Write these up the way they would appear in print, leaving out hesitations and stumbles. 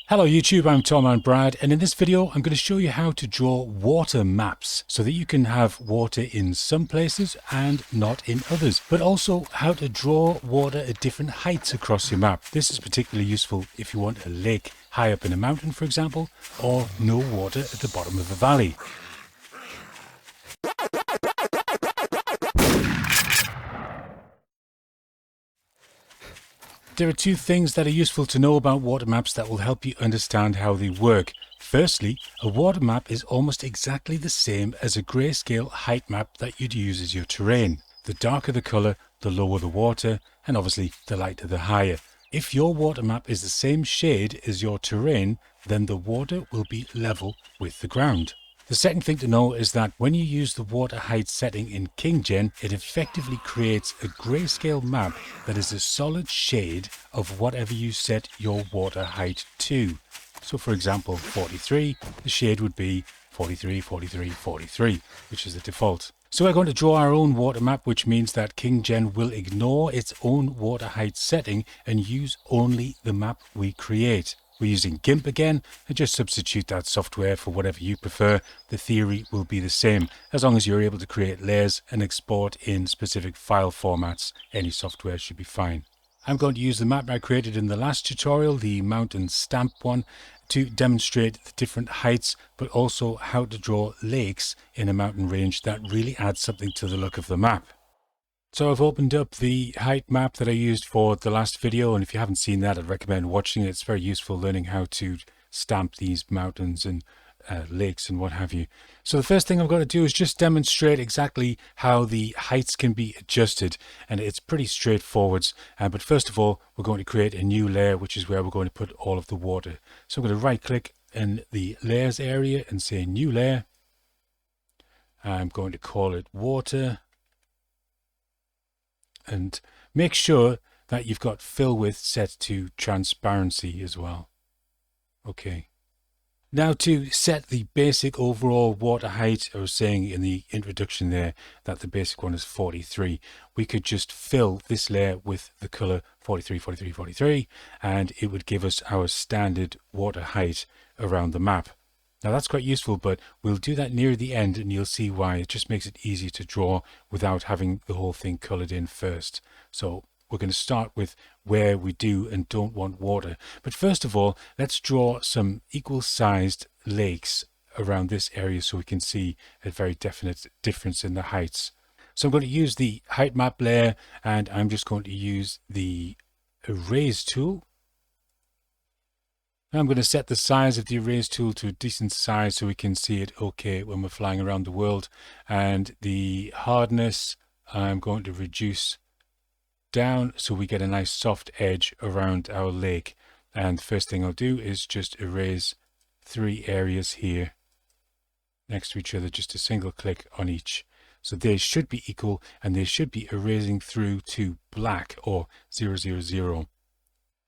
Hello YouTube, I'm Tallman Brad, and in this video I'm going to show you how to draw water maps so that you can have water in some places and not in others, but also how to draw water at different heights across your map. This is particularly useful if you want a lake high up in a mountain, for example, or no water at the bottom of a valley. There are two things that are useful to know about water maps that will help you understand how they work. Firstly, a water map is almost exactly the same as a grayscale height map that you'd use as your terrain. The darker the colour, the lower the water, and obviously the lighter the higher. If your water map is the same shade as your terrain, then the water will be level with the ground. The second thing to know is that when you use the water height setting in KingGen, it effectively creates a grayscale map that is a solid shade of whatever you set your water height to. So for example, 43, the shade would be 43, 43, 43, which is the default. So we're going to draw our own water map, which means that KingGen will ignore its own water height setting and use only the map we create. We're using GIMP again, and just substitute that software for whatever you prefer. The theory will be the same. As long as you're able to create layers and export in specific file formats, any software should be fine. I'm going to use the map I created in the last tutorial, the mountain stamp one, to demonstrate the different heights, but also how to draw lakes in a mountain range that really adds something to the look of the map. So I've opened up the height map that I used for the last video, and if you haven't seen that, I'd recommend watching it. It's very useful learning how to stamp these mountains and lakes and what have you. So the first thing I'm going to do is just demonstrate exactly how the heights can be adjusted, and it's pretty straightforward. But first of all, we're going to create a new layer, which is where we're going to put all of the water. So I'm going to right click in the layers area and say new layer. I'm going to call it water. And make sure that you've got fill width set to transparency as well. Okay. Now to set the basic overall water height, I was saying in the introduction there that the basic one is 43. We could just fill this layer with the color 43, 43, 43, and it would give us our standard water height around the map. Now that's quite useful, but we'll do that near the end and you'll see why. It just makes it easier to draw without having the whole thing colored in first. So we're going to start with where we do and don't want water. But first of all, let's draw some equal sized lakes around this area so we can see a very definite difference in the heights. So I'm going to use the height map layer, and I'm just going to use the erase tool. I'm going to set the size of the erase tool to a decent size so we can see it okay when we're flying around the world. And the hardness, I'm going to reduce down so we get a nice soft edge around our lake. And the first thing I'll do is just erase 3 areas here next to each other, just a single click on each. So they should be equal, and they should be erasing through to black or 000.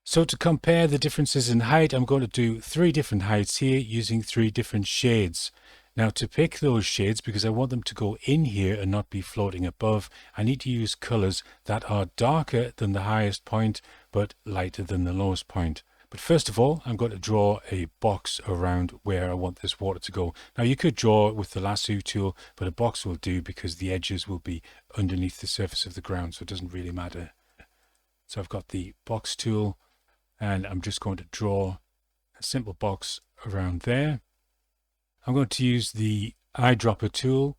So to compare the differences in height, I'm going to do 3 different heights here using 3 different shades. Now to pick those shades, because I want them to go in here and not be floating above, I need to use colors that are darker than the highest point, but lighter than the lowest point. But first of all, I'm going to draw a box around where I want this water to go. Now you could draw with the lasso tool, but a box will do because the edges will be underneath the surface of the ground, so it doesn't really matter. So I've got the box tool, and I'm just going to draw a simple box around there. I'm going to use the eyedropper tool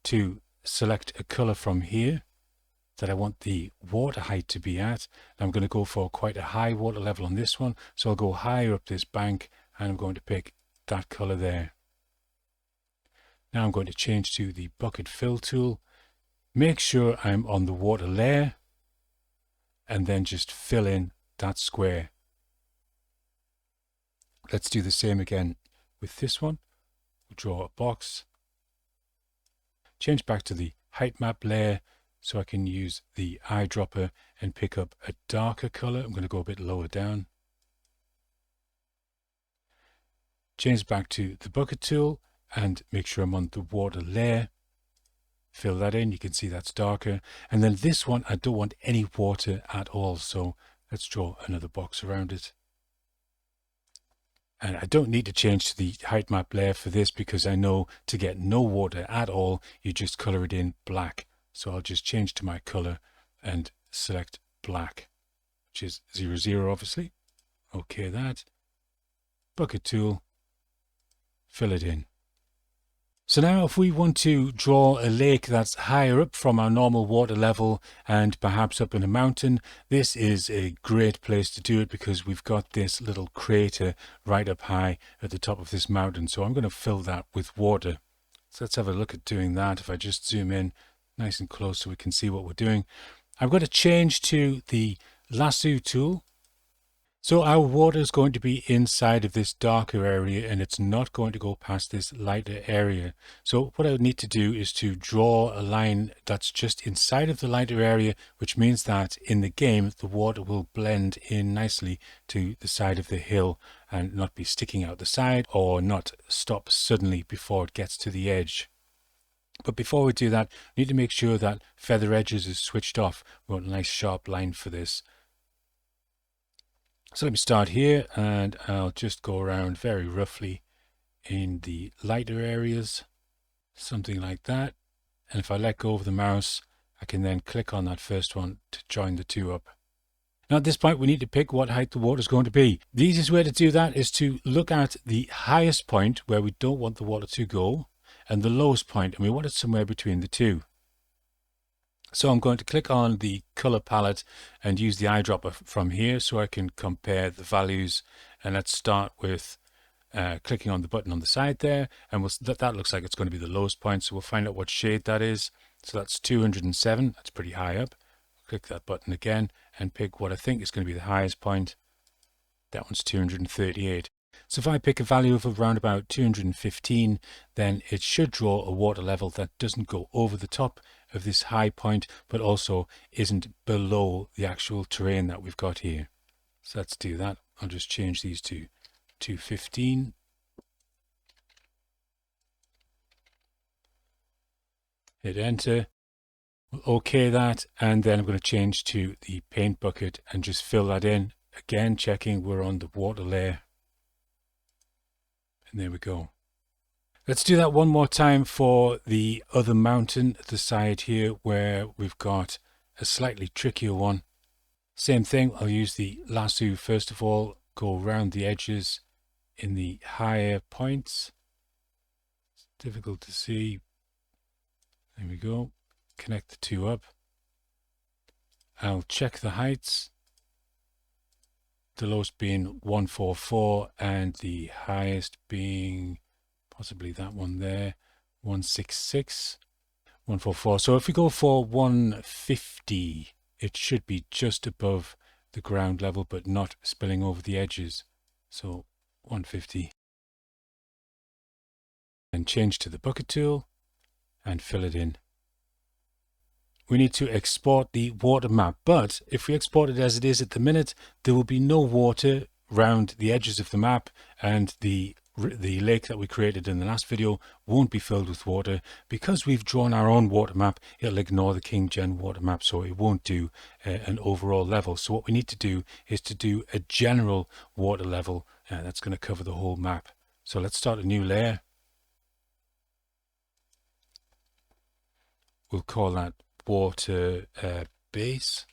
to select a color from here that I want the water height to be at. I'm going to go for quite a high water level on this one, so I'll go higher up this bank, and I'm going to pick that color there. Now I'm going to change to the bucket fill tool. Make sure I'm on the water layer, and then just fill in that square. Let's do the same again with this one. We'll draw a box, change back to the height map layer so I can use the eyedropper and pick up a darker color. I'm going to go a bit lower down. Change back to the bucket tool and make sure I'm on the water layer. Fill that in, you can see that's darker. And then this one, I don't want any water at all, so let's draw another box around it. And I don't need to change to the height map layer for this because I know to get no water at all, you just color it in black. So I'll just change to my color and select black, which is 00 obviously. Okay, that. Bucket tool, fill it in. So now if we want to draw a lake that's higher up from our normal water level and perhaps up in a mountain, this is a great place to do it because we've got this little crater right up high at the top of this mountain. So I'm going to fill that with water. So let's have a look at doing that. If I just zoom in nice and close so we can see what we're doing. I'm going to change to the lasso tool. So our water is going to be inside of this darker area and it's not going to go past this lighter area. So what I would need to do is to draw a line that's just inside of the lighter area, which means that in the game the water will blend in nicely to the side of the hill and not be sticking out the side or not stop suddenly before it gets to the edge. But before we do that, we need to make sure that feather edges is switched off. We want a nice sharp line for this. So let me start here and I'll just go around very roughly in the lighter areas, something like that. And if I let go of the mouse, I can then click on that first one to join the two up. Now at this point, we need to pick what height the water is going to be. The easiest way to do that is to look at the highest point where we don't want the water to go and the lowest point, and we want it somewhere between the two. So I'm going to click on the color palette and use the eyedropper from here so I can compare the values. And let's start with clicking on the button on the side there, and that looks like it's going to be the lowest point. So we'll find out what shade that is. So that's 207. That's pretty high up. Click that button again and pick what I think is going to be the highest point. That one's 238. So if I pick a value of around about 215, then it should draw a water level that doesn't go over the top of this high point, but also isn't below the actual terrain that we've got here. So let's do that. I'll just change these to 215. Hit enter. We'll OK that, and then I'm going to change to the paint bucket and just fill that in. Again, checking we're on the water layer. And there we go. Let's do that one more time for the other mountain at the side here where we've got a slightly trickier one. Same thing, I'll use the lasso first of all, go around the edges in the higher points. It's difficult to see. There we go. Connect the two up. I'll check the heights. The lowest being 144 and the highest being possibly that one there, 166, 144. So if we go for 150, it should be just above the ground level, but not spilling over the edges. So 150. And change to the bucket tool and fill it in. We need to export the water map, but if we export it as it is at the minute, there will be no water around the edges of the map, and the lake that we created in the last video won't be filled with water. Because we've drawn our own water map, it'll ignore the KingGen water map, so it won't do an overall level. So what we need to do is to do a general water level that's going to cover the whole map. So let's start a new layer. We'll call that water base.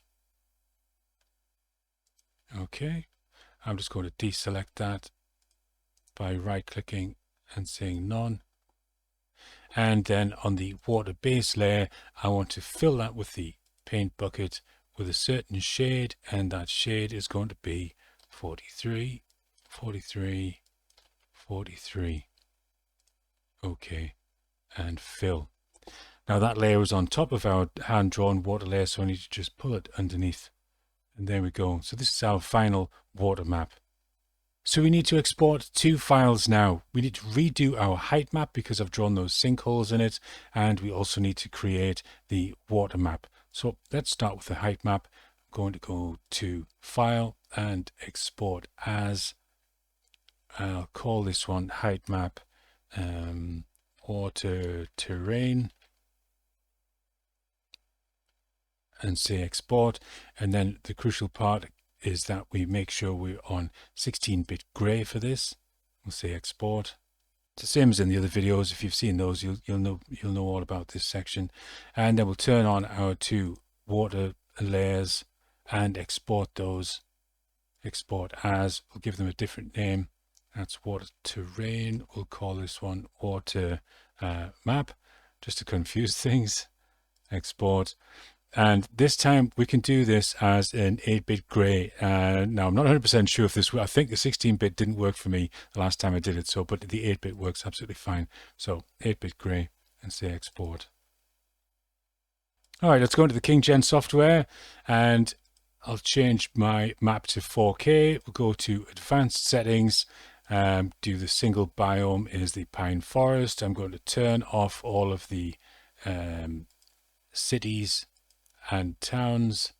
Okay, I'm just going to deselect that by right clicking and saying none. And then on the water base layer, I want to fill that with the paint bucket with a certain shade, and that shade is going to be 43, 43, 43. Okay, and fill. Now that layer is on top of our hand-drawn water layer, so I need to just pull it underneath. And there we go. So this is our final water map. So we need to export two files now. We need to redo our height map because I've drawn those sinkholes in it, and we also need to create the water map. So let's start with the height map. I'm going to go to File and Export As. I'll call this one height map water terrain. And say export, and then the crucial part is that we make sure we're on 16-bit gray for this. We'll say export. It's the same as in the other videos. If you've seen those, you'll know all about this section. And then we'll turn on our two water layers and export those. Export as. We'll give them a different name. That's water terrain. We'll call this one water map, just to confuse things. Export. And this time we can do this as an 8-bit gray. Now I'm not 100% sure if this, I think the 16-bit didn't work for me the last time I did it, so, but the 8-bit works absolutely fine. So 8-bit gray and say export. All right, let's go into the KingGen software and I'll change my map to 4K. We'll go to advanced settings, do the single biome is the pine forest. I'm going to turn off all of the cities and towns,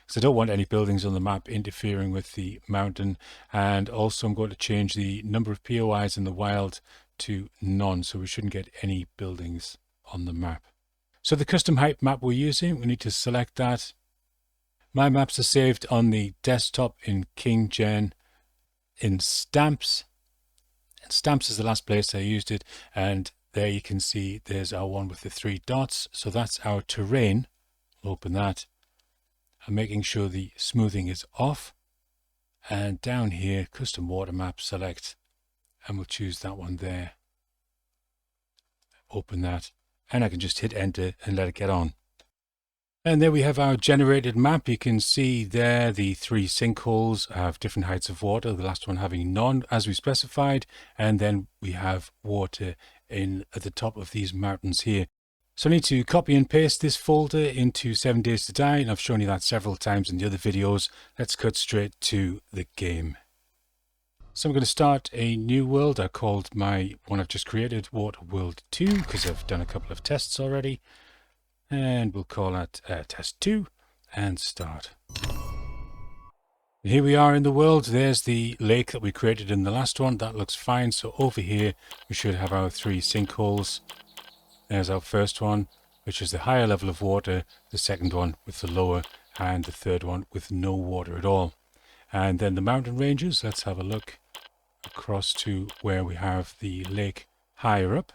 because I don't want any buildings on the map interfering with the mountain. And also I'm going to change the number of POIs in the wild to none, so we shouldn't get any buildings on the map. So the custom height map we're using, we need to select that. My maps are saved on the desktop in KingGen in stamps. And stamps is the last place I used it, and there you can see there's our one with the 3 dots. So that's our terrain. We'll open that. I'm making sure the smoothing is off. And down here, custom water map, select. And we'll choose that one there. Open that. And I can just hit enter and let it get on. And there we have our generated map. You can see there the 3 sinkholes have different heights of water, the last one having none as we specified. And then we have water at the top of these mountains here. So I need to copy and paste this folder into 7 Days to Die, and I've shown you that several times in the other videos. Let's cut straight to the game. So I'm going to start a new world. I called my one I've just created Water World 2 because I've done a couple of tests already. And we'll call that test 2 and start. Here we are in the world. There's the lake that we created in the last one. That looks fine. So over here we should have our 3 sinkholes. There's our first one, which is the higher level of water, the second one with the lower, and the third one with no water at all. And then the mountain ranges, let's have a look across to where we have the lake higher up.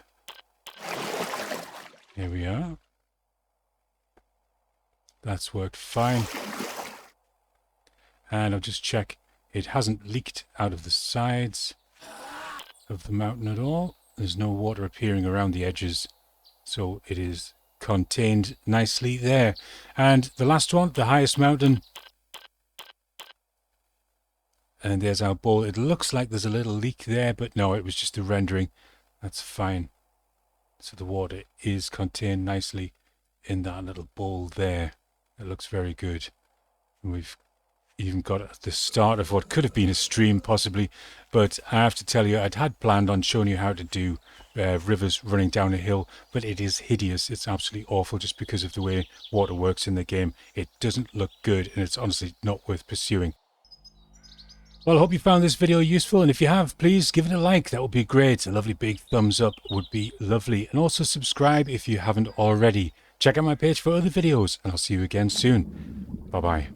Here we are. That's worked fine. And I'll just check it hasn't leaked out of the sides of the mountain at all. There's no water appearing around the edges, so it is contained nicely there. And the last one, the highest mountain. And there's our bowl. It looks like there's a little leak there, but no, it was just the rendering. That's fine. So the water is contained nicely in that little bowl there. It looks very good. And we've even got the start of what could have been a stream possibly, but I have to tell you, I'd had planned on showing you how to do rivers running down a hill, but it is hideous. It's absolutely awful just because of the way water works in the game. It doesn't look good, and it's honestly not worth pursuing. Well, I hope you found this video useful, and if you have, please give it a like. That would be great. A lovely big thumbs up would be lovely. And also subscribe if you haven't already. Check out my page for other videos, and I'll see you again soon. Bye-bye.